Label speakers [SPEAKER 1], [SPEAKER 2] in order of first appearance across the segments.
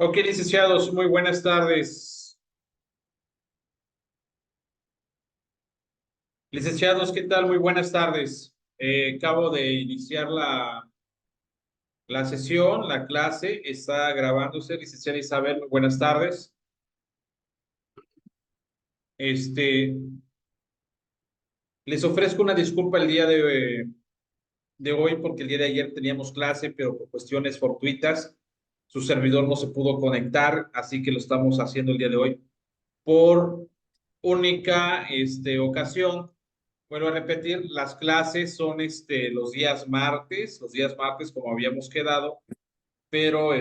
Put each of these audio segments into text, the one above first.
[SPEAKER 1] Ok, licenciados, muy buenas tardes. Licenciados, ¿qué tal? Muy buenas tardes. Acabo de iniciar la sesión, la clase, está grabándose. Licenciada Isabel, muy buenas tardes. Este, Les ofrezco una disculpa el día de hoy porque el día de ayer teníamos clase, pero por cuestiones fortuitas, su servidor no se pudo conectar, así que lo estamos haciendo el día de hoy. Por única ocasión, vuelvo a repetir, las clases son los días martes como habíamos quedado, pero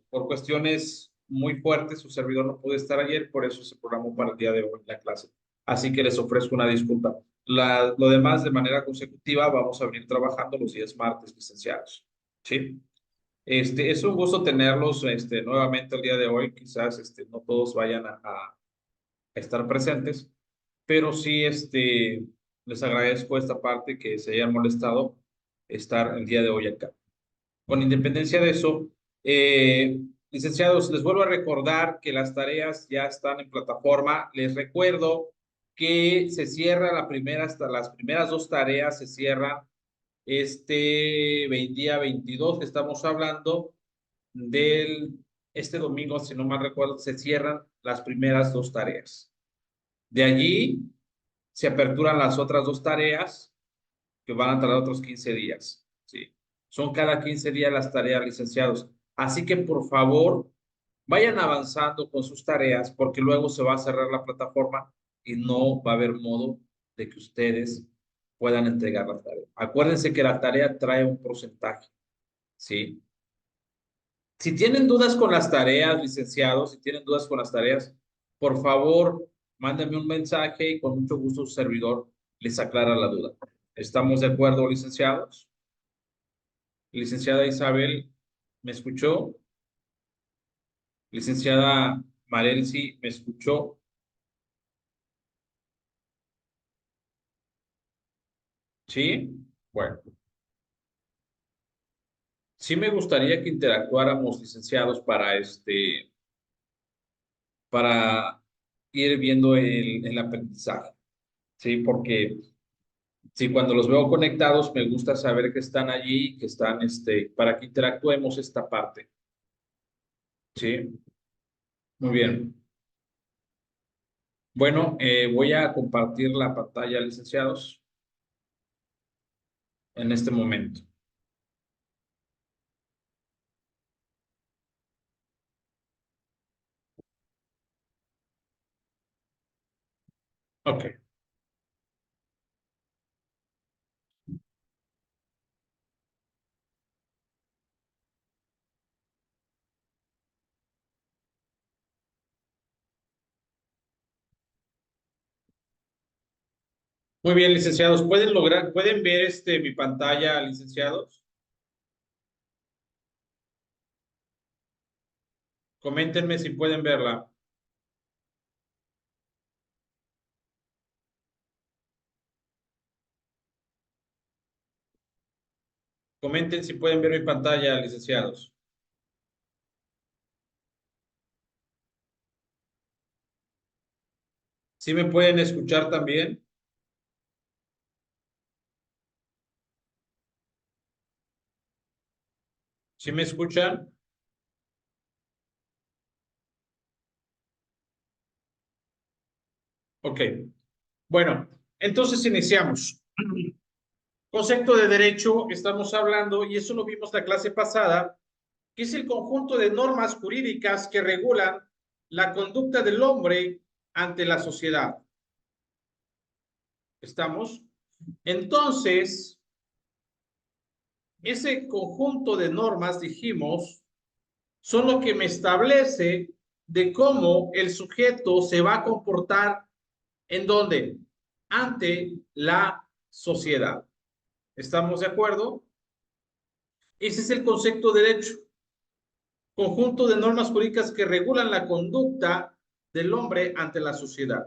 [SPEAKER 1] por cuestiones muy fuertes su servidor no pudo estar ayer, por eso se programó para el día de hoy la clase. Así que les ofrezco una disculpa. Lo demás, de manera consecutiva, vamos a venir trabajando los días martes, licenciados. ¿Sí? Es un gusto tenerlos nuevamente el día de hoy. Quizás no todos vayan a estar presentes, pero sí les agradezco esta parte que se hayan molestado estar el día de hoy acá. Con independencia de eso, licenciados, les vuelvo a recordar que las tareas ya están en plataforma. Les recuerdo que se cierra la primera, hasta las primeras dos tareas se cierran día 22 que estamos hablando del, este domingo, si no mal recuerdo, se cierran las primeras dos tareas. De allí se aperturan las otras dos tareas que van a tardar otros 15 días. ¿Sí? Son cada 15 días las tareas, licenciados. Así que por favor, vayan avanzando con sus tareas porque luego se va a cerrar la plataforma y no va a haber modo de que ustedes puedan entregar la tarea. Acuérdense que la tarea trae un porcentaje. ¿Sí? Si tienen dudas con las tareas, licenciados, si tienen dudas con las tareas, por favor, mándenme un mensaje y con mucho gusto su servidor les aclara la duda. ¿Estamos de acuerdo, licenciados? Licenciada Isabel, ¿me escuchó? Licenciada Marelsi, ¿me escuchó? ¿Sí? Bueno, sí me gustaría que interactuáramos, licenciados, para ir viendo el aprendizaje, ¿sí? Porque sí, cuando los veo conectados, me gusta saber que están allí, que están, para que interactuemos esta parte. Sí, muy bien. Bueno, voy a compartir la pantalla, licenciados, en este momento. Ok. Muy bien, licenciados. ¿Pueden ver mi pantalla, licenciados? Coméntenme si pueden verla. Comenten si pueden ver mi pantalla, licenciados. ¿Sí me pueden escuchar también? ¿Sí me escuchan? Ok. Bueno, entonces iniciamos. Concepto de derecho, estamos hablando, y eso lo vimos la clase pasada, que es el conjunto de normas jurídicas que regulan la conducta del hombre ante la sociedad. ¿Estamos? Entonces, ese conjunto de normas, dijimos, son lo que me establece de cómo el sujeto se va a comportar en dónde, ante la sociedad. ¿Estamos de acuerdo? Ese es el concepto de derecho. Conjunto de normas jurídicas que regulan la conducta del hombre ante la sociedad.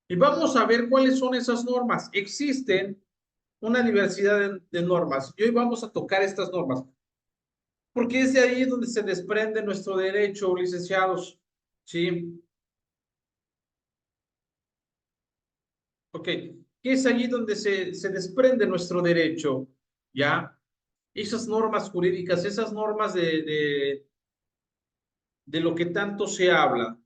[SPEAKER 1] Y vamos a ver cuáles son esas normas. Existen una diversidad de normas y hoy vamos a tocar estas normas. Porque es de ahí donde se desprende nuestro derecho, licenciados. ¿Sí? Ok. Que es allí donde se desprende nuestro derecho, ¿ya? Esas normas jurídicas, esas normas de lo que tanto se habla.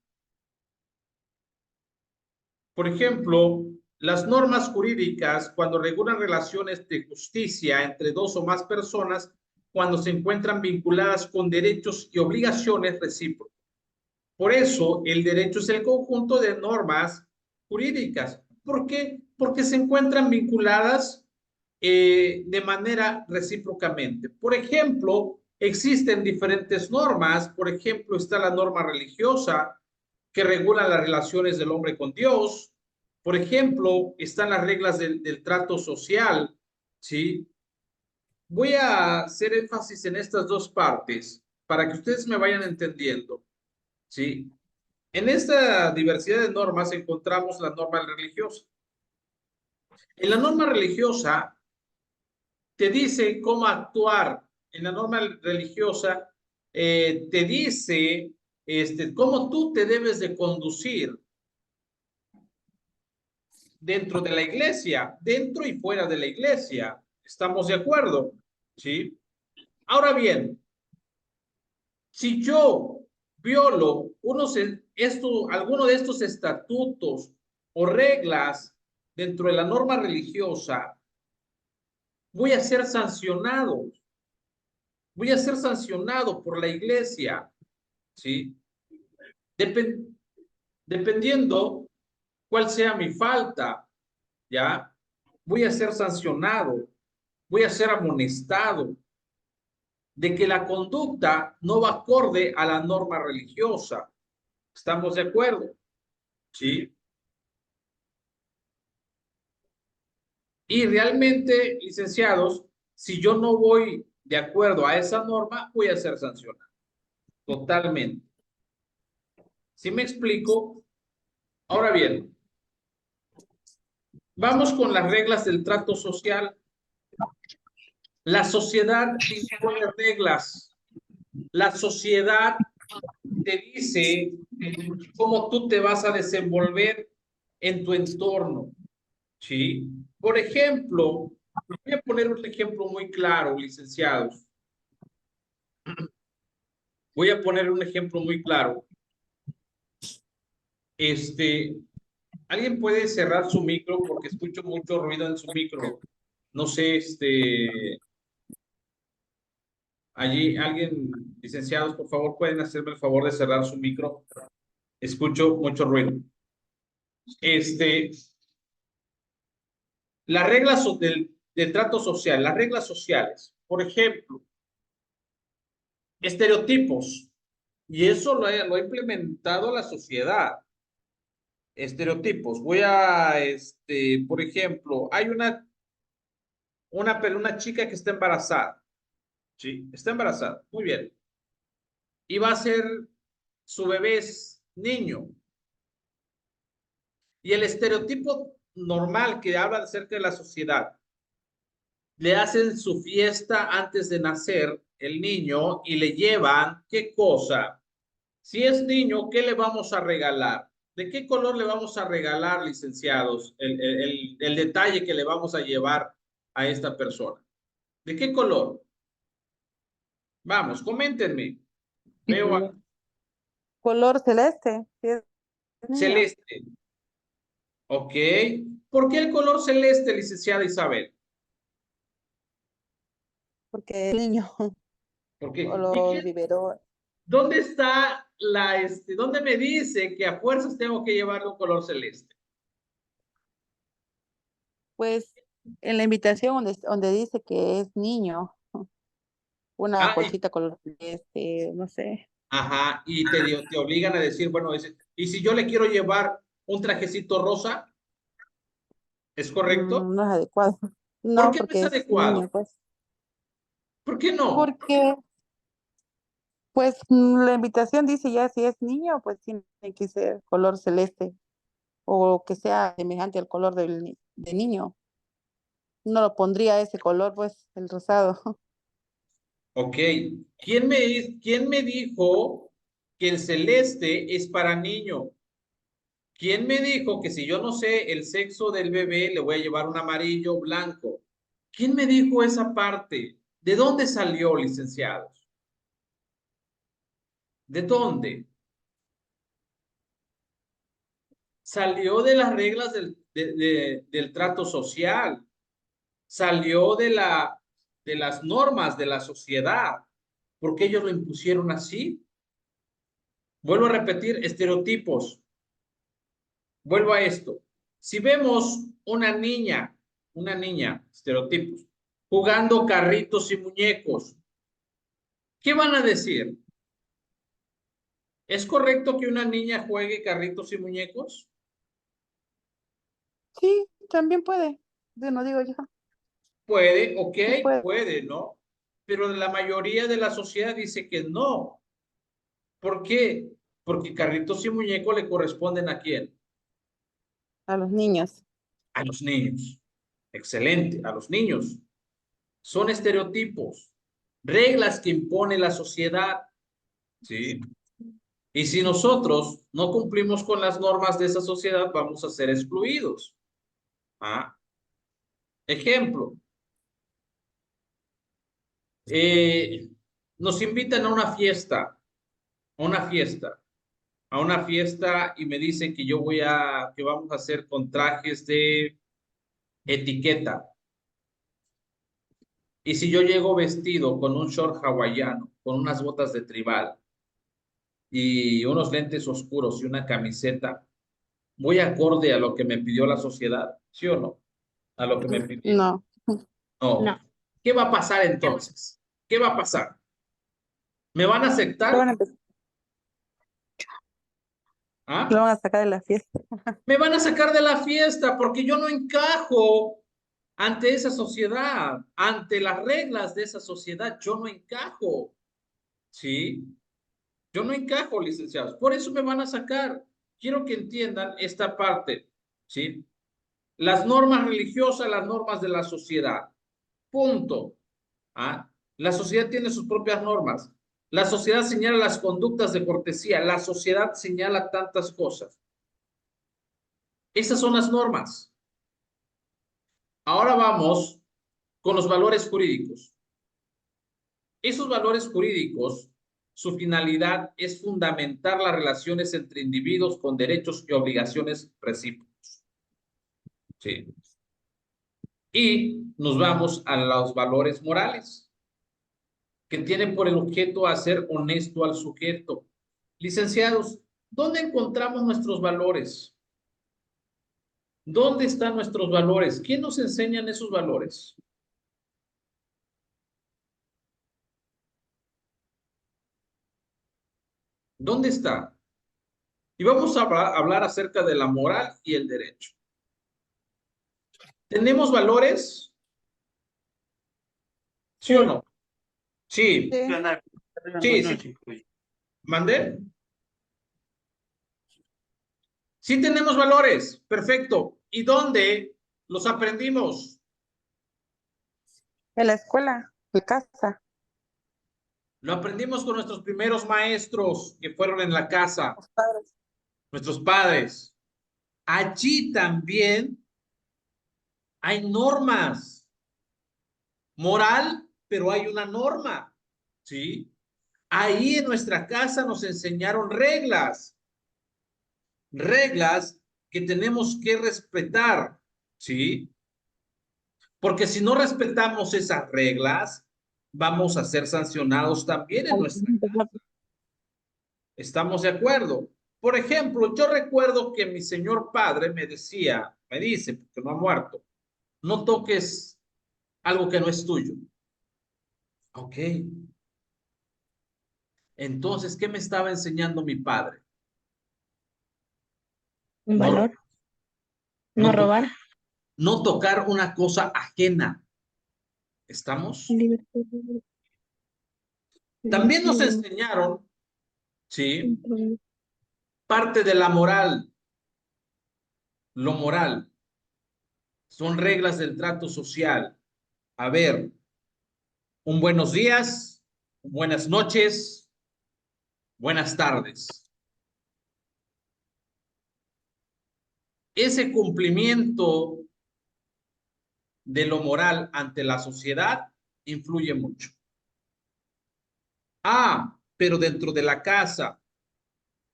[SPEAKER 1] Por ejemplo, las normas jurídicas, cuando regulan relaciones de justicia entre dos o más personas, cuando se encuentran vinculadas con derechos y obligaciones recíprocas. Por eso, el derecho es el conjunto de normas jurídicas. ¿Por qué? Porque se encuentran vinculadas de manera recíprocamente. Por ejemplo, existen diferentes normas. Por ejemplo, está la norma religiosa que regula las relaciones del hombre con Dios. Por ejemplo, están las reglas del trato social, ¿sí? Voy a hacer énfasis en estas dos partes para que ustedes me vayan entendiendo, ¿sí? En esta diversidad de normas encontramos la norma religiosa. En la norma religiosa te dice cómo actuar. En la norma religiosa te dice cómo tú te debes de conducir dentro de la iglesia, dentro y fuera de la iglesia. ¿Estamos de acuerdo? ¿Sí? Ahora bien, si yo violo alguno de estos estatutos o reglas dentro de la norma religiosa, voy a ser sancionado. Voy a ser sancionado por la iglesia, ¿sí? Dep Dependiendo cuál sea mi falta, ¿ya? Voy a ser sancionado, voy a ser amonestado de que la conducta no va acorde a la norma religiosa. ¿Estamos de acuerdo? Sí. Y realmente, licenciados, si yo no voy de acuerdo a esa norma, voy a ser sancionado. Totalmente. ¿Sí me explico? Ahora bien, vamos con las reglas del trato social. La sociedad te impone reglas. La sociedad te dice cómo tú te vas a desenvolver en tu entorno. ¿Sí? Por ejemplo, voy a poner un ejemplo muy claro, licenciados. Voy a poner un ejemplo muy claro. Este, ¿Alguien puede cerrar su micro? Porque escucho mucho ruido en su micro. No sé, allí alguien, licenciados, por favor, pueden hacerme el favor de cerrar su micro. Escucho mucho ruido. Este, las reglas del trato social, las reglas sociales, por ejemplo, estereotipos, y eso lo ha implementado la sociedad. Estereotipos. Por ejemplo, hay una chica que está embarazada, ¿sí? Está embarazada, muy bien. Y va a ser su bebé es niño. Y el estereotipo normal que habla acerca de la sociedad, le hacen su fiesta antes de nacer el niño y le llevan, ¿qué cosa? Si es niño, ¿qué le vamos a regalar? ¿De qué color le vamos a regalar, licenciados, el detalle que le vamos a llevar a esta persona? ¿De qué color? Vamos, coméntenme. Veo a
[SPEAKER 2] Color celeste, si es niño,
[SPEAKER 1] celeste. Ok. ¿Por qué el color celeste, licenciada Isabel?
[SPEAKER 2] porque es niño, o
[SPEAKER 1] Porque, ¿y
[SPEAKER 2] los
[SPEAKER 1] qué,
[SPEAKER 2] biberones.
[SPEAKER 1] dónde está dónde me dice que a fuerzas tengo que llevarle un color celeste?
[SPEAKER 2] Pues en la invitación donde dice que es niño, una
[SPEAKER 1] Ah,
[SPEAKER 2] bolsita color celeste, no sé,
[SPEAKER 1] ajá, y te obligan a decir, bueno, y si yo le quiero llevar un trajecito rosa, ¿es correcto?
[SPEAKER 2] no es adecuado.
[SPEAKER 1] ¿Por
[SPEAKER 2] No,
[SPEAKER 1] qué no es
[SPEAKER 2] porque es
[SPEAKER 1] adecuado?
[SPEAKER 2] niño, pues.
[SPEAKER 1] ¿Por qué no?
[SPEAKER 2] Porque, pues, la invitación dice ya si es niño, pues tiene que ser color celeste o que sea semejante al color de niño. No lo pondría ese color, pues, el rosado.
[SPEAKER 1] Ok. ¿Quién me dijo que el celeste es para niño? ¿Quién me dijo que si yo no sé el sexo del bebé, le voy a llevar un amarillo o blanco? ¿Quién me dijo esa parte? ¿De dónde salió, licenciados? ¿De dónde? Salió de las reglas del trato social, salió de las normas de la sociedad, porque ellos lo impusieron así. Vuelvo a repetir, estereotipos. Vuelvo a esto. Si vemos una niña, estereotipos, jugando carritos y muñecos, ¿qué van a decir? ¿Es correcto que una niña juegue carritos y muñecos?
[SPEAKER 2] Sí, también puede. No digo yo,
[SPEAKER 1] Puede, ok,
[SPEAKER 2] sí puede.
[SPEAKER 1] puede, ¿no? Pero la mayoría de la sociedad dice que no. ¿Por qué? Porque carritos y muñecos le corresponden ¿a quién?
[SPEAKER 2] A los niños.
[SPEAKER 1] A los niños. Excelente, a los niños. Son estereotipos, reglas que impone la sociedad, ¿sí? Y si nosotros no cumplimos con las normas de esa sociedad, vamos a ser excluidos. ¿Ah? Ejemplo, eh, nos invitan a una fiesta, a una fiesta y me dicen que que vamos a hacer con trajes de etiqueta. Y si yo llego vestido con un short hawaiano, con unas botas de tribal y unos lentes oscuros y una camiseta, ¿voy acorde a lo que me pidió la sociedad? ¿Sí o no? A lo que me pidieron.
[SPEAKER 2] No,
[SPEAKER 1] No.
[SPEAKER 3] No.
[SPEAKER 1] ¿Qué va a pasar entonces? ¿Qué va a pasar? ¿Me van a
[SPEAKER 2] lo
[SPEAKER 1] aceptar?
[SPEAKER 2] van a, empe- lo
[SPEAKER 1] ¿Ah?
[SPEAKER 2] van a sacar de la fiesta.
[SPEAKER 1] Me van a sacar de la fiesta porque yo no encajo ante esa sociedad, ante las reglas de esa sociedad. Yo no encajo, ¿sí? Yo no encajo, licenciados. Por eso me van a sacar. Quiero que entiendan esta parte, ¿sí? Las normas religiosas, las normas de la sociedad. Punto. ¿Ah? La sociedad tiene sus propias normas. La sociedad señala las conductas de cortesía. La sociedad señala tantas cosas. Esas son las normas. Ahora vamos con los valores jurídicos. Esos valores jurídicos, su finalidad es fundamentar las relaciones entre individuos con derechos y obligaciones recíprocos. ¿Sí? Y nos vamos a los valores morales, que tienen por el objeto hacer honesto al sujeto. Licenciados, ¿dónde encontramos nuestros valores? ¿Dónde están nuestros valores? ¿Quién nos enseñan esos valores? ¿Dónde está? Y vamos a hablar acerca de la moral y el derecho. ¿Tenemos valores? ¿Sí o
[SPEAKER 3] Sí.
[SPEAKER 1] no? Sí,
[SPEAKER 2] Sí,
[SPEAKER 1] sí, sí. ¿Mandé? Sí tenemos valores. Perfecto. ¿Y dónde los aprendimos?
[SPEAKER 2] en la escuela, en casa,
[SPEAKER 1] Lo aprendimos con nuestros primeros maestros que fueron en la casa,
[SPEAKER 2] los padres.
[SPEAKER 1] nuestros padres. Allí también hay normas. Moral, pero hay una norma. ¿Sí? Ahí en nuestra casa nos enseñaron reglas, reglas que tenemos que respetar, ¿sí? Porque si no respetamos esas reglas, vamos a ser sancionados también en nuestra casa. ¿Estamos de acuerdo? Por ejemplo, yo recuerdo que mi señor padre me decía, me dice, porque no ha muerto, no toques algo que no es tuyo. Ok. Entonces, ¿qué me estaba enseñando mi padre?
[SPEAKER 3] Un
[SPEAKER 1] No,
[SPEAKER 3] valor. No
[SPEAKER 1] no,
[SPEAKER 3] robar.
[SPEAKER 1] no tocar una cosa ajena. ¿Estamos?
[SPEAKER 3] Libertad.
[SPEAKER 1] También nos enseñaron, ¿sí? Parte de la moral, lo moral, son reglas del trato social. A ver, un buenos días buenas noches, buenas tardes. Ese cumplimiento de lo moral ante la sociedad influye mucho. Ah, pero dentro de la casa,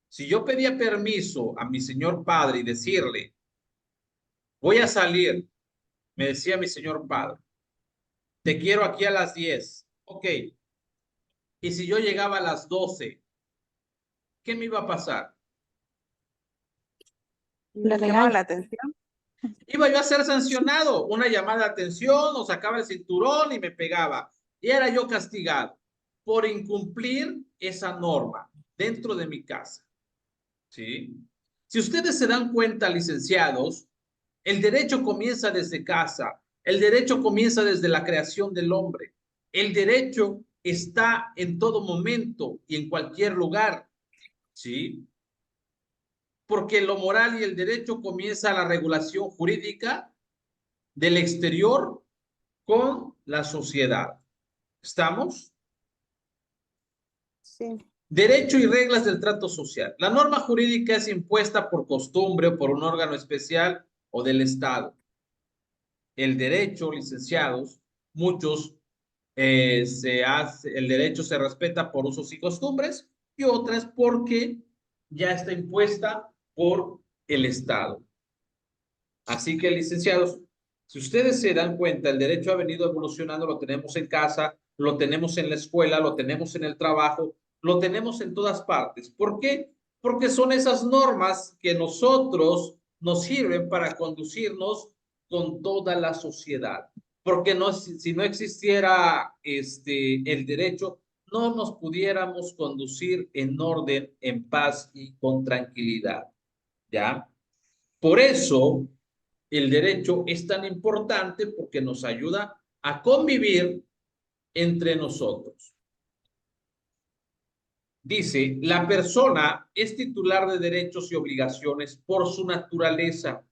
[SPEAKER 1] si yo pedía permiso a mi señor padre y decirle, voy a salir, me decía mi señor padre, te quiero aquí a las 10. Ok. Y si yo llegaba a las 12, ¿qué me iba a pasar?
[SPEAKER 2] Le
[SPEAKER 3] La
[SPEAKER 2] llamaba
[SPEAKER 3] regaña.
[SPEAKER 2] la atención.
[SPEAKER 1] Iba yo a ser sancionado, una llamada de atención, o sacaba el cinturón y me pegaba. Y era yo castigado por incumplir esa norma dentro de mi casa. ¿Sí? Si ustedes se dan cuenta, licenciados, el derecho comienza desde casa, el derecho comienza desde la creación del hombre. El derecho está en todo momento y en cualquier lugar. ¿Sí? Porque lo moral y el derecho comienza la regulación jurídica del exterior con la sociedad. ¿Estamos?
[SPEAKER 2] Sí.
[SPEAKER 1] Derecho y reglas del trato social. La norma jurídica es impuesta por costumbre o por un órgano especial o del Estado. El derecho, licenciados, muchos el derecho se respeta por usos y costumbres y otras porque ya está impuesta por el Estado. Así que, licenciados, si ustedes se dan cuenta, el derecho ha venido evolucionando, lo tenemos en casa, lo tenemos en la escuela, lo tenemos en el trabajo, lo tenemos en todas partes. ¿Por qué? Porque son esas normas que nosotros nos sirven para conducirnos con toda la sociedad. Porque no, si no existiera el derecho, no nos pudiéramos conducir en orden, en paz y con tranquilidad. ¿Ya? Por eso el derecho es tan importante porque nos ayuda a convivir entre nosotros. Dice, la persona es titular de derechos y obligaciones por su naturaleza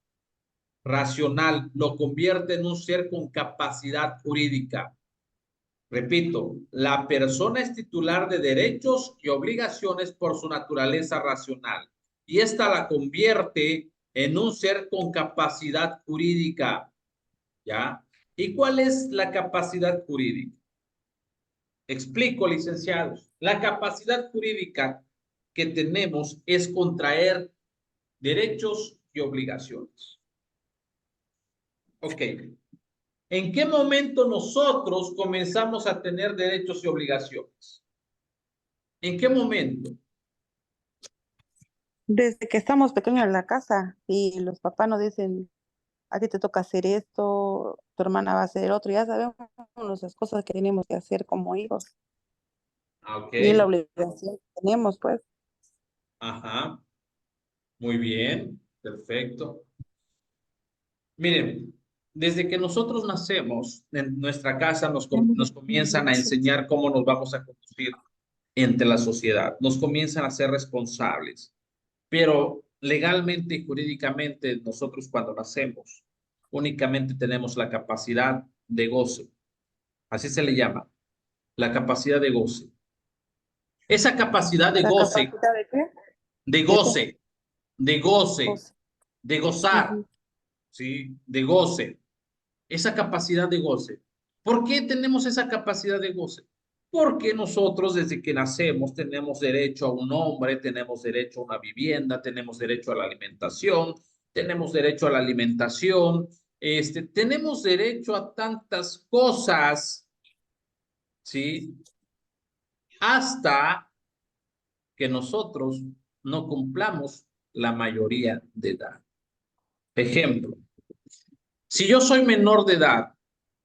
[SPEAKER 1] racional, lo convierte en un ser con capacidad jurídica. Repito, la persona es titular de derechos y obligaciones por su naturaleza racional y esta la convierte en un ser con capacidad jurídica. ¿Ya? ¿Y cuál es la capacidad jurídica? Explico, licenciados. La capacidad jurídica que tenemos es contraer derechos y obligaciones. Ok. ¿En qué momento nosotros comenzamos a tener derechos y obligaciones? ¿En qué momento?
[SPEAKER 2] Desde que estamos pequeños en la casa y los papás nos dicen, a ti te toca hacer esto, tu hermana va a hacer otro, ya sabemos las cosas que tenemos que hacer como hijos
[SPEAKER 1] Ok.
[SPEAKER 2] y la obligación que tenemos, pues.
[SPEAKER 1] Ajá. Muy bien. Perfecto. Miren, desde que nosotros nacemos, en nuestra casa nos comienzan a enseñar cómo nos vamos a conducir entre la sociedad, nos comienzan a ser responsables, pero legalmente y jurídicamente nosotros cuando nacemos únicamente tenemos la capacidad de goce, así se le llama, la capacidad de goce. Esa capacidad de
[SPEAKER 2] ¿La
[SPEAKER 1] goce,
[SPEAKER 2] capacidad de qué?
[SPEAKER 1] de
[SPEAKER 2] De qué
[SPEAKER 1] goce, de goce,
[SPEAKER 2] cosa.
[SPEAKER 1] de gozar,
[SPEAKER 2] Ujú.
[SPEAKER 1] ¿sí? De goce. Esa capacidad de goce. ¿Por qué tenemos esa capacidad de goce? Porque nosotros desde que nacemos tenemos derecho a un nombre, tenemos derecho a una vivienda, tenemos derecho a la alimentación, tenemos derecho a tantas cosas, ¿sí? Hasta que nosotros no cumplamos la mayoría de edad. Ejemplo, si yo soy menor de edad,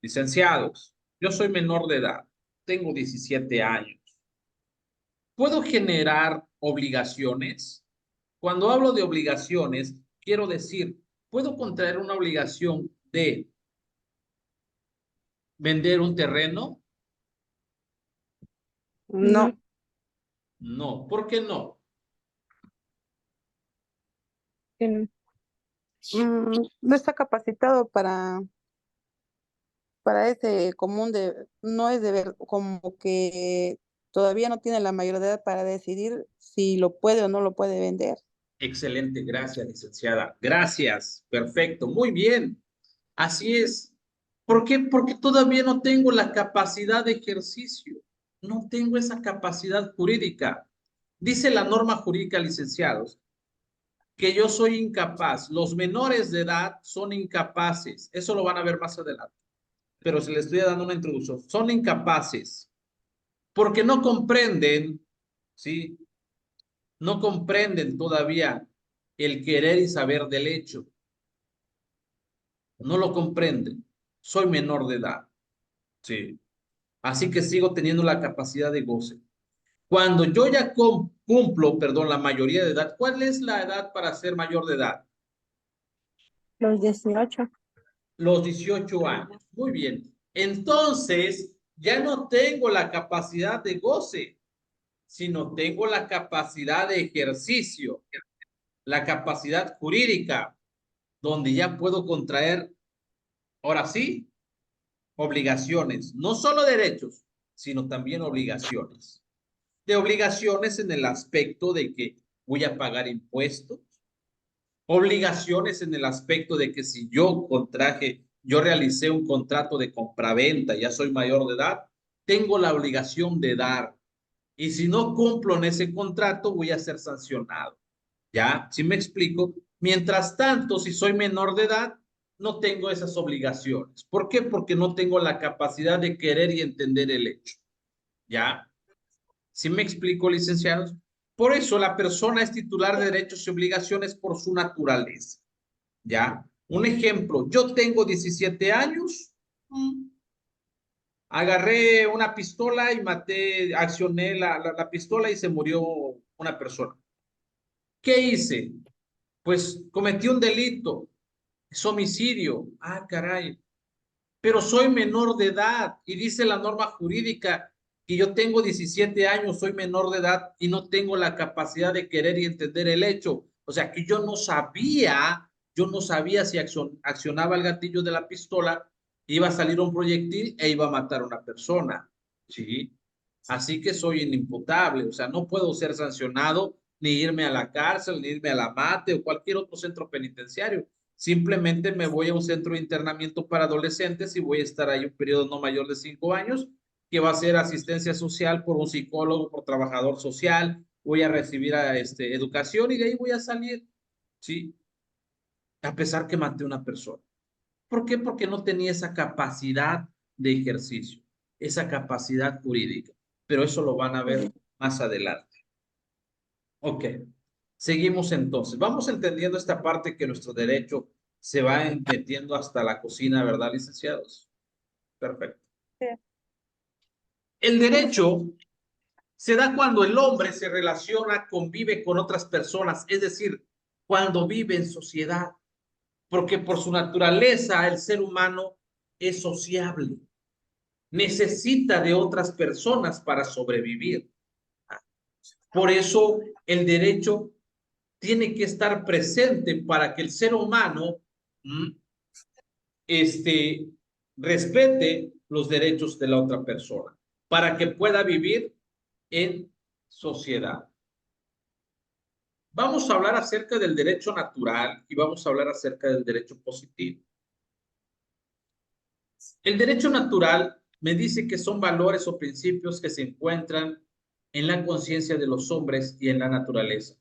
[SPEAKER 1] licenciados, yo soy menor de edad, tengo 17 años, ¿puedo generar obligaciones? Cuando hablo de obligaciones, quiero decir, ¿puedo contraer una obligación de vender un terreno?
[SPEAKER 2] No,
[SPEAKER 3] No,
[SPEAKER 1] No, ¿por qué no?
[SPEAKER 3] que no.
[SPEAKER 2] no está capacitado para ese común de, no es deber, como que todavía no tiene la mayoría de edad para decidir si lo puede o no lo puede vender.
[SPEAKER 1] Excelente, gracias, licenciada. Gracias, perfecto, muy bien. Así es. ¿Por qué? Porque todavía no tengo la capacidad de ejercicio. No tengo esa capacidad jurídica. Dice la norma jurídica, licenciados, que yo soy incapaz. Los menores de edad son incapaces. Eso lo van a ver más adelante. Pero se les estoy dando una introducción. Son incapaces porque no comprenden, ¿sí? No comprenden todavía el querer y saber del hecho. No lo comprenden. Soy menor de edad. Sí. Así que sigo teniendo la capacidad de goce. Cuando yo ya cumplo, perdón, la mayoría de edad, ¿cuál es la edad para ser mayor de edad?
[SPEAKER 3] Los 18.
[SPEAKER 1] Los 18 años. Muy bien. Entonces, ya no tengo la capacidad de goce, sino tengo la capacidad de ejercicio, la capacidad jurídica, donde ya puedo contraer, ahora sí, obligaciones, no solo derechos, sino también obligaciones. De obligaciones en el aspecto de que voy a pagar impuestos, obligaciones en el aspecto de que si yo realicé un contrato de compraventa, ya soy mayor de edad, tengo la obligación de dar. Y si no cumplo en ese contrato, voy a ser sancionado. ¿Ya? ¿Sí me explico? Mientras tanto, si soy menor de edad, no tengo esas obligaciones. ¿Por qué? Porque no tengo la capacidad de querer y entender el hecho. ¿Ya? ¿Sí me explico, licenciados? Por eso la persona es titular de derechos y obligaciones por su naturaleza. ¿Ya? Un ejemplo, yo tengo 17 años, agarré una pistola y accioné la pistola y se murió una persona. ¿Qué hice? Pues cometí un delito, es homicidio. Ah, caray. Pero soy menor de edad y dice la norma jurídica que yo tengo 17 años, soy menor de edad y no tengo la capacidad de querer y entender el hecho. O sea, que yo no sabía si accionaba el gatillo de la pistola, iba a salir un proyectil e iba a matar a una persona. ¿Sí? Así que soy inimputable, o sea, no puedo ser sancionado ni irme a la cárcel, ni irme a la mate o cualquier otro centro penitenciario. Simplemente me voy a un centro de internamiento para adolescentes y voy a estar ahí un periodo no mayor de 5 años, que va a ser asistencia social por un psicólogo, por trabajador social, voy a recibir educación y de ahí voy a salir, ¿sí? A pesar que maté a una persona. ¿Por qué? Porque no tenía esa capacidad de ejercicio, esa capacidad jurídica. Pero eso lo van a ver más adelante. Ok, seguimos entonces. Vamos entendiendo esta parte que nuestro derecho se va metiendo hasta la cocina, ¿verdad, licenciados? Perfecto.
[SPEAKER 2] Sí.
[SPEAKER 1] El derecho se da cuando el hombre se relaciona, convive con otras personas, es decir, cuando vive en sociedad, porque por su naturaleza el ser humano es sociable, necesita de otras personas para sobrevivir. Por eso el derecho tiene que estar presente para que el ser humano este, respete los derechos de la otra persona, para que pueda vivir en sociedad. Vamos a hablar acerca del derecho natural y vamos a hablar acerca del derecho positivo. El derecho natural me dice que son valores o principios que se encuentran en la conciencia de los hombres y en la naturaleza,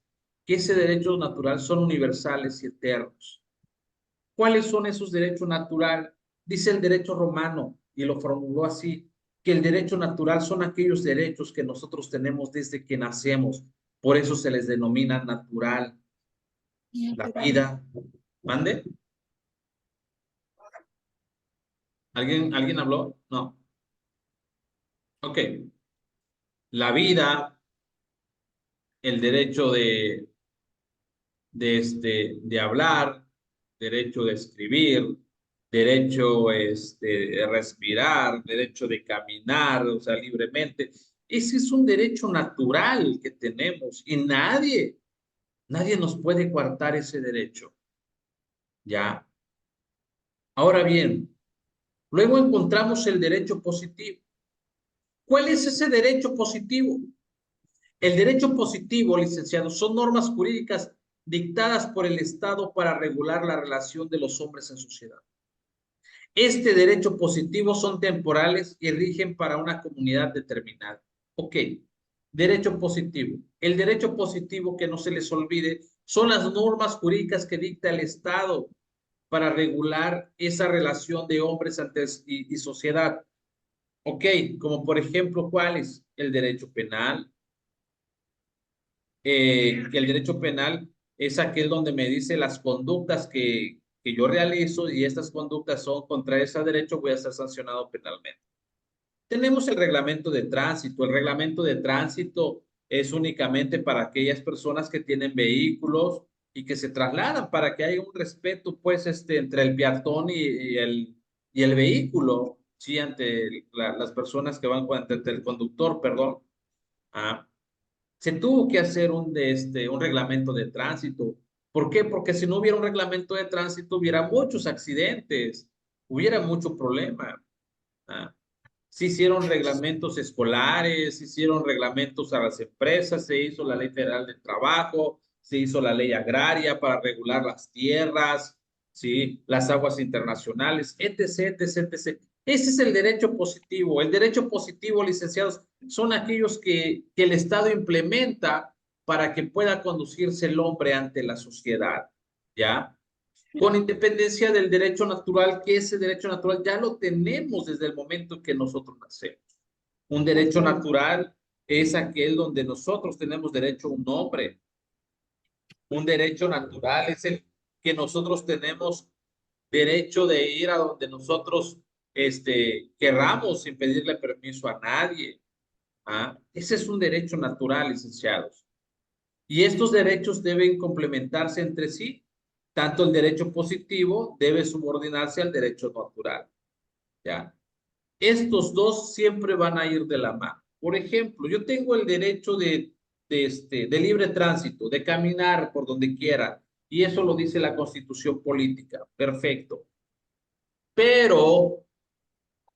[SPEAKER 1] que ese derecho natural son universales y eternos. ¿Cuáles son esos derechos naturales? Dice el derecho romano, y lo formuló así, que el derecho natural son aquellos derechos que nosotros tenemos desde que nacemos. Por eso se les denomina natural. La vida. ¿Mande? ¿Alguien habló? No. Ok. La vida, el derecho de hablar, derecho de escribir, derecho de respirar, derecho de caminar, o sea, libremente. Ese es un derecho natural que tenemos y nadie nos puede coartar ese derecho. ¿Ya? Ahora bien, luego encontramos el derecho positivo. ¿Cuál es ese derecho positivo? El derecho positivo, licenciado, son normas jurídicas dictadas por el Estado para regular la relación de los hombres en sociedad. Este derecho positivo son temporales y rigen para una comunidad determinada. Ok, derecho positivo. El derecho positivo, que no se les olvide, son las normas jurídicas que dicta el Estado para regular esa relación de hombres y sociedad. Ok, como por ejemplo, ¿cuáles? El derecho penal. Que el derecho penal es aquel donde me dice las conductas que yo realizo y estas conductas son contra ese derecho, voy a ser sancionado penalmente. Tenemos el reglamento de tránsito. El reglamento de tránsito es únicamente para aquellas personas que tienen vehículos y que se trasladan para que haya un respeto, pues, entre el peatón y el vehículo, sí, ante las personas que van, ante el conductor, perdón. Ah, se tuvo que hacer un reglamento de tránsito. ¿Por qué? Porque si no hubiera un reglamento de tránsito, hubiera muchos accidentes, hubiera mucho problema. Ah, se hicieron reglamentos escolares, se hicieron reglamentos a las empresas, se hizo la Ley Federal del Trabajo, se hizo la Ley Agraria para regular las tierras, ¿sí? Las aguas internacionales, etc., etc., etc. Ese es el derecho positivo. El derecho positivo, licenciados, son aquellos que el Estado implementa para que pueda conducirse el hombre ante la sociedad, ¿ya? Con independencia del derecho natural, que ese derecho natural ya lo tenemos desde el momento que nosotros nacemos. Un derecho natural es aquel donde nosotros tenemos derecho a un nombre. Un derecho natural es el que nosotros tenemos derecho de ir a donde nosotros querramos sin pedirle permiso a nadie. ¿Ah? Ese es un derecho natural, licenciados. Y estos derechos deben complementarse entre sí. Tanto el derecho positivo debe subordinarse al derecho natural. ¿Ya? Estos dos siempre van a ir de la mano. Por ejemplo, yo tengo el derecho de libre tránsito, de caminar por donde quiera, y eso lo dice la Constitución política. Perfecto. Pero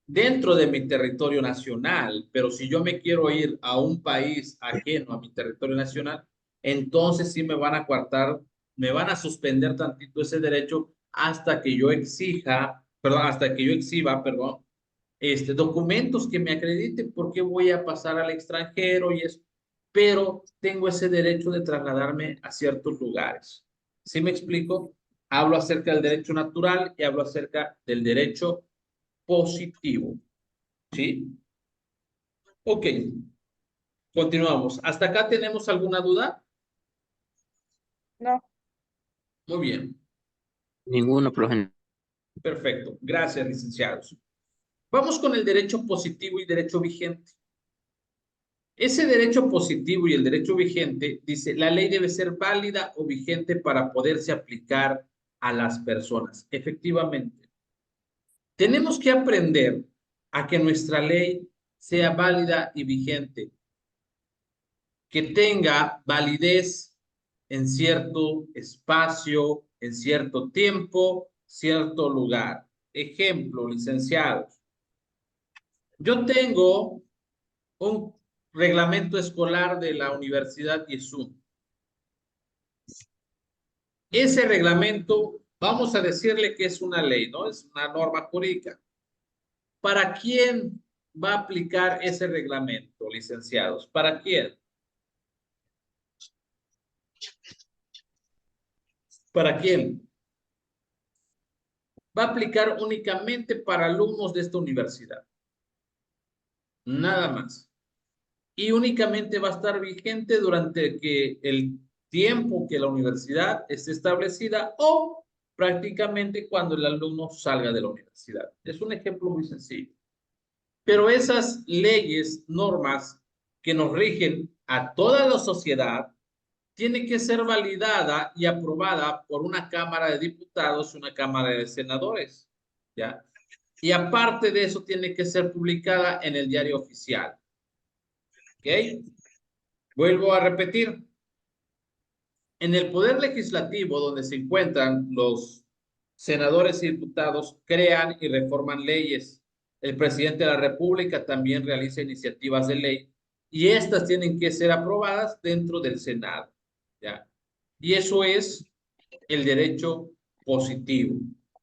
[SPEAKER 1] dentro de mi territorio nacional, pero si yo me quiero ir a un país ajeno a mi territorio nacional, entonces sí me van a coartar, me van a suspender tantito ese derecho hasta que yo exija, perdón, hasta que yo exhiba, perdón, documentos que me acrediten por qué voy a pasar al extranjero y eso, pero tengo ese derecho de trasladarme a ciertos lugares. ¿Sí me explico? Hablo acerca del derecho natural y hablo acerca del derecho positivo. ¿Sí? Ok, continuamos. ¿Hasta acá tenemos alguna duda?
[SPEAKER 3] No.
[SPEAKER 1] Muy bien,
[SPEAKER 4] Ninguno, profe.
[SPEAKER 1] perfecto. Gracias, licenciados. Vamos con el derecho positivo y derecho vigente. Ese derecho positivo y el derecho vigente dice, la ley debe ser válida o vigente para poderse aplicar a las personas. Efectivamente, tenemos que aprender a que nuestra ley sea válida y vigente, que tenga validez en cierto espacio, en cierto tiempo, cierto lugar. Ejemplo, licenciados. Yo tengo un reglamento escolar de la Universidad Yesú. Ese reglamento, vamos a decirle que es una ley, ¿no? Es una norma jurídica. ¿Para quién va a aplicar ese reglamento, licenciados? ¿Para quién? ¿Para quién? Va a aplicar únicamente para alumnos de esta universidad. Nada más. Y únicamente va a estar vigente durante el tiempo que la universidad esté establecida o prácticamente cuando el alumno salga de la universidad. Es un ejemplo muy sencillo. Pero esas leyes, normas que nos rigen a toda la sociedad, tiene que ser validada y aprobada por una Cámara de Diputados y una Cámara de Senadores, ¿ya? Y aparte de eso, tiene que ser publicada en el diario oficial, ¿ok? Vuelvo a repetir, en el Poder Legislativo, donde se encuentran los senadores y diputados, crean y reforman leyes. El presidente de la República también realiza iniciativas de ley y estas tienen que ser aprobadas dentro del Senado, ¿ya? Y eso es el derecho positivo,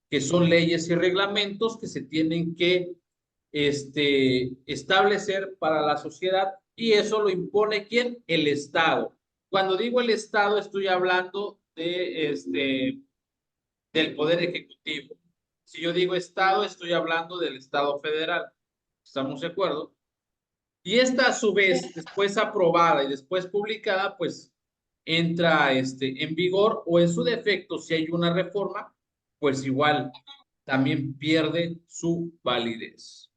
[SPEAKER 1] que son leyes y reglamentos que se tienen que establecer para la sociedad y eso lo impone ¿quién? El Estado. Cuando digo el Estado estoy hablando del Poder Ejecutivo. Si yo digo Estado, estoy hablando del Estado federal. ¿Estamos de acuerdo? Y esta a su vez, después aprobada y después publicada, pues entra en vigor o en su defecto, si hay una reforma, pues igual también pierde su validez.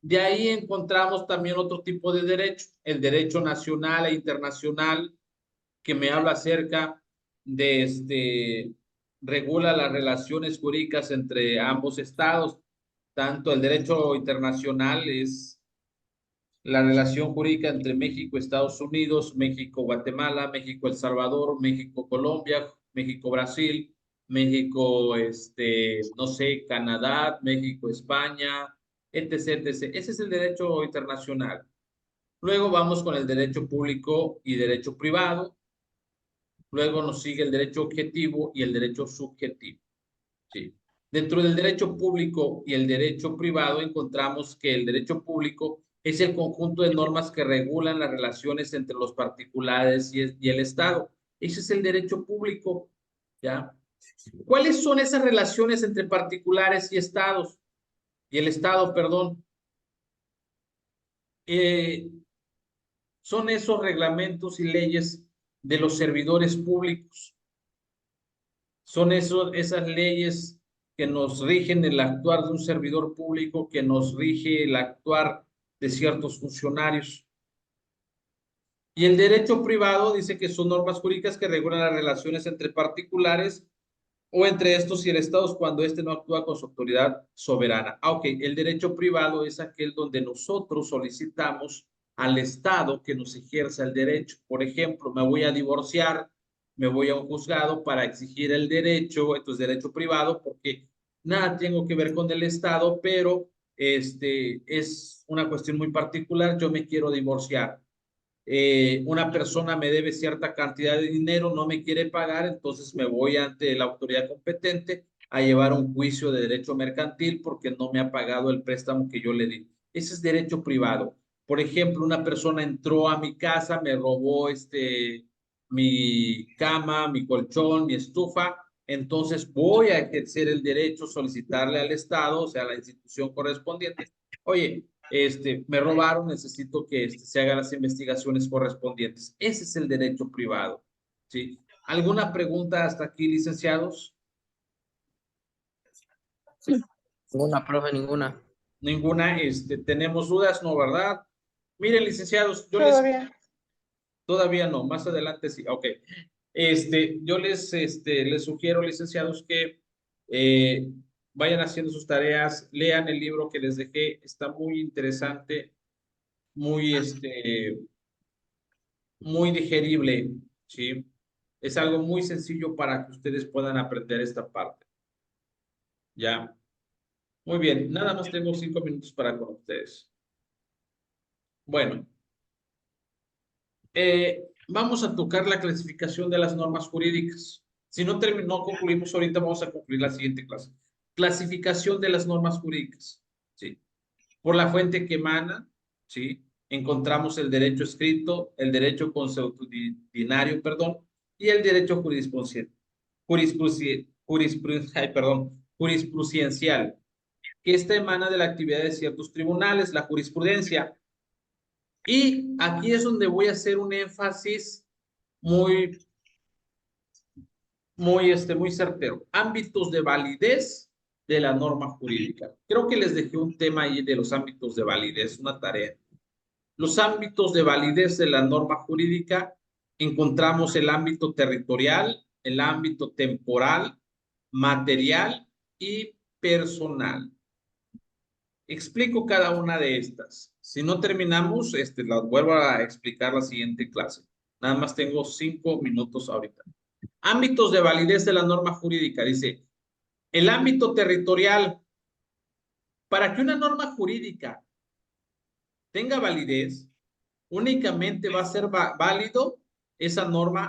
[SPEAKER 1] De ahí encontramos también otro tipo de derecho, el derecho nacional e internacional, que me habla acerca de regula las relaciones jurídicas entre ambos estados. Tanto el derecho internacional es la relación jurídica entre México, Estados Unidos, México, Guatemala, México, El Salvador, México, Colombia, México, Brasil, México, no sé, Canadá, México, España, etc., etc. Ese es el derecho internacional. Luego vamos con el derecho público y derecho privado. Luego nos sigue el derecho objetivo y el derecho subjetivo. ¿Sí? Dentro del derecho público y el derecho privado encontramos que el derecho público es el conjunto de normas que regulan las relaciones entre los particulares y el Estado. Ese es el derecho público, ¿ya? ¿Cuáles son esas relaciones entre particulares y estados? Y el Estado, perdón. Son esos reglamentos y leyes de los servidores públicos. Son esas leyes que nos rigen el actuar de un servidor público, que nos rige el actuar de ciertos funcionarios. Y el derecho privado dice que son normas jurídicas que regulan las relaciones entre particulares o entre estos y el Estado cuando éste no actúa con su autoridad soberana. Ok, el derecho privado es aquel donde nosotros solicitamos al Estado que nos ejerza el derecho. Por ejemplo, me voy a divorciar, me voy a un juzgado para exigir el derecho, esto es derecho privado, porque nada tengo que ver con el Estado, pero es una cuestión muy particular, yo me quiero divorciar. Una persona me debe cierta cantidad de dinero, no me quiere pagar, entonces me voy ante la autoridad competente a llevar un juicio de derecho mercantil porque no me ha pagado el préstamo que yo le di. Ese es derecho privado. Por ejemplo, una persona entró a mi casa, me robó mi cama, mi colchón, mi estufa, entonces voy a ejercer el derecho, solicitarle al Estado, o sea, a la institución correspondiente. Oye, me robaron, necesito que se hagan las investigaciones correspondientes. Ese es el derecho privado, ¿sí? ¿Alguna pregunta hasta aquí, licenciados?
[SPEAKER 4] Ninguna, profe, ninguna.
[SPEAKER 1] Ninguna, ¿tenemos dudas? No, ¿verdad? Miren, licenciados, todavía no, más adelante sí, ok. Yo les sugiero, licenciados, que vayan haciendo sus tareas, lean el libro que les dejé, está muy interesante, muy, muy digerible, ¿sí? Es algo muy sencillo para que ustedes puedan aprender esta parte, ¿ya? Muy bien, nada más tengo 5 minutos para con ustedes. Bueno, vamos a tocar la clasificación de las normas jurídicas. Si no concluimos ahorita, vamos a concluir la siguiente clase. Clasificación de las normas jurídicas, ¿sí? Por la fuente que emana, ¿sí? Encontramos el derecho escrito, el derecho consuetudinario, perdón, y el derecho jurisprudencial, que esta emana de la actividad de ciertos tribunales, la jurisprudencia. Y aquí es donde voy a hacer un énfasis muy, muy certero. Ámbitos de validez de la norma jurídica. Creo que les dejé un tema ahí de los ámbitos de validez, una tarea. Los ámbitos de validez de la norma jurídica, encontramos el ámbito territorial, el ámbito temporal, material y personal. Explico cada una de estas. Si no terminamos, las vuelvo a explicar la siguiente clase. Nada más tengo 5 minutos ahorita. Ámbitos de validez de la norma jurídica. Dice, el ámbito territorial Para que una norma jurídica tenga validez, únicamente va a ser válido esa norma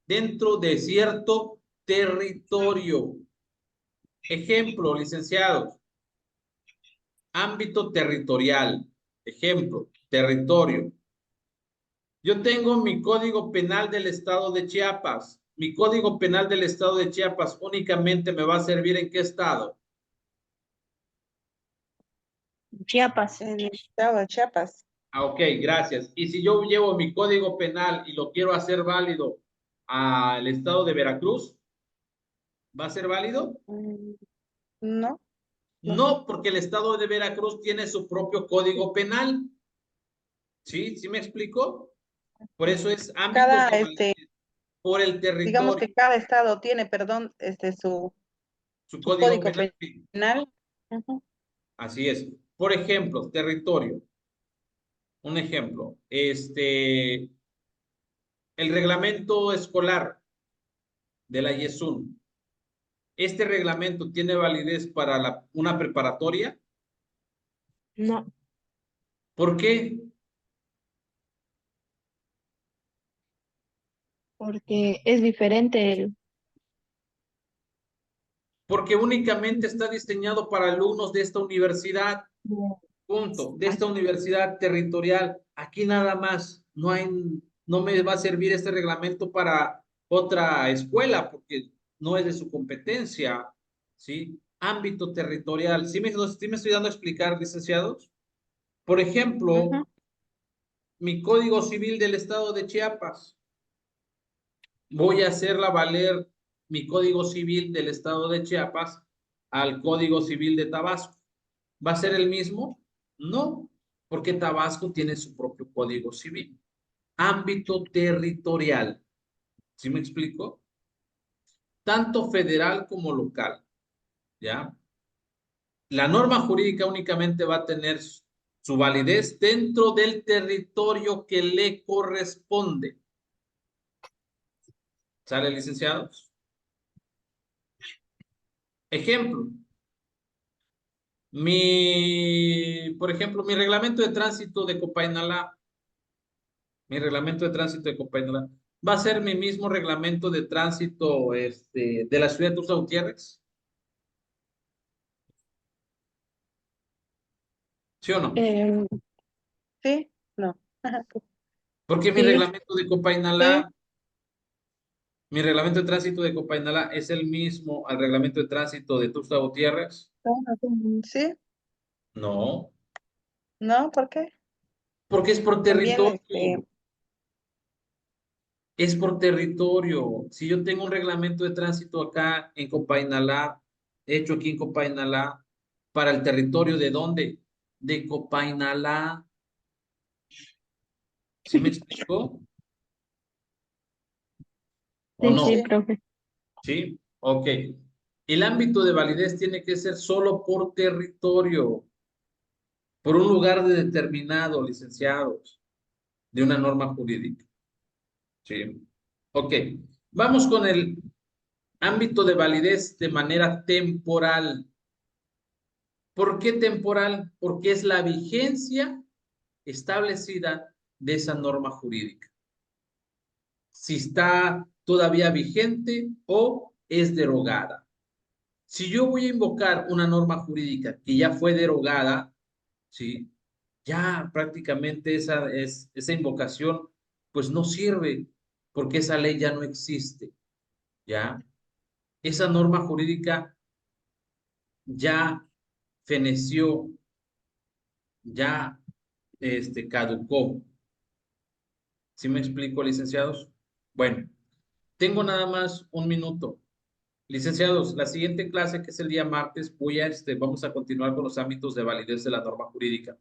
[SPEAKER 1] dentro de cierto territorio. Ejemplo, licenciados, ámbito territorial. Ejemplo, territorio. Yo tengo mi Código Penal del Estado de Chiapas. Mi Código Penal del Estado de Chiapas únicamente me va a servir ¿en qué estado?
[SPEAKER 3] Chiapas.
[SPEAKER 2] En el estado de Chiapas.
[SPEAKER 1] Ah, ok, gracias. Y si yo llevo mi Código Penal y lo quiero hacer válido al estado de Veracruz, ¿va a ser válido?
[SPEAKER 2] No,
[SPEAKER 1] No, porque el estado de Veracruz tiene su propio Código Penal. ¿Sí? ¿Sí me explico? Por eso es ámbitos
[SPEAKER 2] cada,
[SPEAKER 1] de validez por el
[SPEAKER 2] digamos
[SPEAKER 1] territorio,
[SPEAKER 2] que cada estado tiene, perdón,
[SPEAKER 1] su
[SPEAKER 2] su
[SPEAKER 1] Código
[SPEAKER 2] código
[SPEAKER 1] Penal.
[SPEAKER 2] penal. Ujú.
[SPEAKER 1] Así es. Por ejemplo, territorio. Un ejemplo, el reglamento escolar de la YESUN. ¿Este reglamento tiene validez para una preparatoria?
[SPEAKER 3] No,
[SPEAKER 1] ¿Por qué?
[SPEAKER 3] porque es diferente el...
[SPEAKER 1] Porque únicamente está diseñado para alumnos de esta universidad. Punto. De esta universidad territorial. Aquí nada más. No me va a servir este reglamento para otra escuela porque no es de su competencia. ¿Sí? Ámbito territorial. ¿Sí me estoy dando a explicar, licenciados? Por ejemplo,
[SPEAKER 2] Ujú.
[SPEAKER 1] mi Código Civil del Estado de Chiapas. Voy a hacerla valer mi Código Civil del Estado de Chiapas al Código Civil de Tabasco. ¿Va a ser el mismo? No, porque Tabasco tiene su propio Código Civil. Ámbito territorial. ¿Sí me explico? Tanto federal como local. ¿Ya? La norma jurídica únicamente va a tener su validez dentro del territorio que le corresponde. ¿Sale, licenciados? Ejemplo, por ejemplo, mi reglamento de tránsito de Copainalá, va a ser mi mismo reglamento de tránsito de la ciudad de Tuxtla Gutiérrez, ¿sí o no?
[SPEAKER 3] em,
[SPEAKER 2] Sí, no.
[SPEAKER 1] Porque
[SPEAKER 3] sí,
[SPEAKER 2] Sí,
[SPEAKER 1] mi reglamento de tránsito de Copainalá es el mismo al reglamento de tránsito de Tuxtla Gutiérrez.
[SPEAKER 2] sí,
[SPEAKER 1] No,
[SPEAKER 2] no, ¿por qué?
[SPEAKER 1] porque es por
[SPEAKER 2] También,
[SPEAKER 1] territorio. Es por territorio. Si yo tengo un reglamento de tránsito acá en Copainalá, hecho aquí en Copainalá, para el territorio ¿de dónde? De Copainalá. ¿Sí me explicó? ¿O
[SPEAKER 3] sí, sí,
[SPEAKER 1] no?
[SPEAKER 2] sí,
[SPEAKER 3] profe.
[SPEAKER 1] ¿Sí? Ok. El ámbito de validez tiene que ser solo por territorio, por un lugar determinado, licenciados, de una norma jurídica. ¿Sí? Ok. Vamos con el ámbito de validez de manera temporal. ¿Por qué temporal? Porque es la vigencia establecida de esa norma jurídica. Si está todavía vigente o es derogada. Si yo voy a invocar una norma jurídica que ya fue derogada, ¿sí? Ya prácticamente esa invocación pues no sirve porque esa ley ya no existe, ¿ya? Esa norma jurídica ya feneció, ya caducó. ¿Sí me explico, licenciados? Bueno, tengo nada más un minuto. Licenciados, la siguiente clase, que es el día martes, vamos a continuar con los ámbitos de validez de la norma jurídica.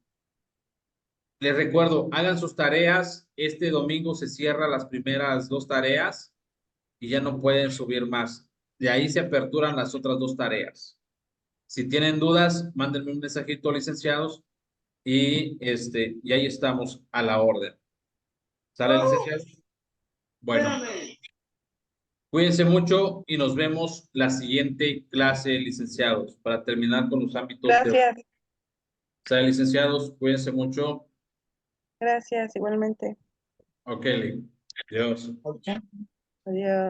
[SPEAKER 1] Les recuerdo, hagan sus tareas. Este domingo se cierran las primeras 2 tareas y ya no pueden subir más. De ahí se aperturan las otras 2 tareas. Si tienen dudas, mándenme un mensajito, licenciados, y ahí estamos a la orden. ¿Sale, licenciados? Bueno, cuídense mucho y nos vemos la siguiente clase, licenciados, para terminar con los ámbitos de...
[SPEAKER 2] gracias.
[SPEAKER 1] Sale, licenciados, cuídense mucho.
[SPEAKER 2] Gracias, igualmente.
[SPEAKER 1] Ok, Lee. Adiós.
[SPEAKER 2] Adiós.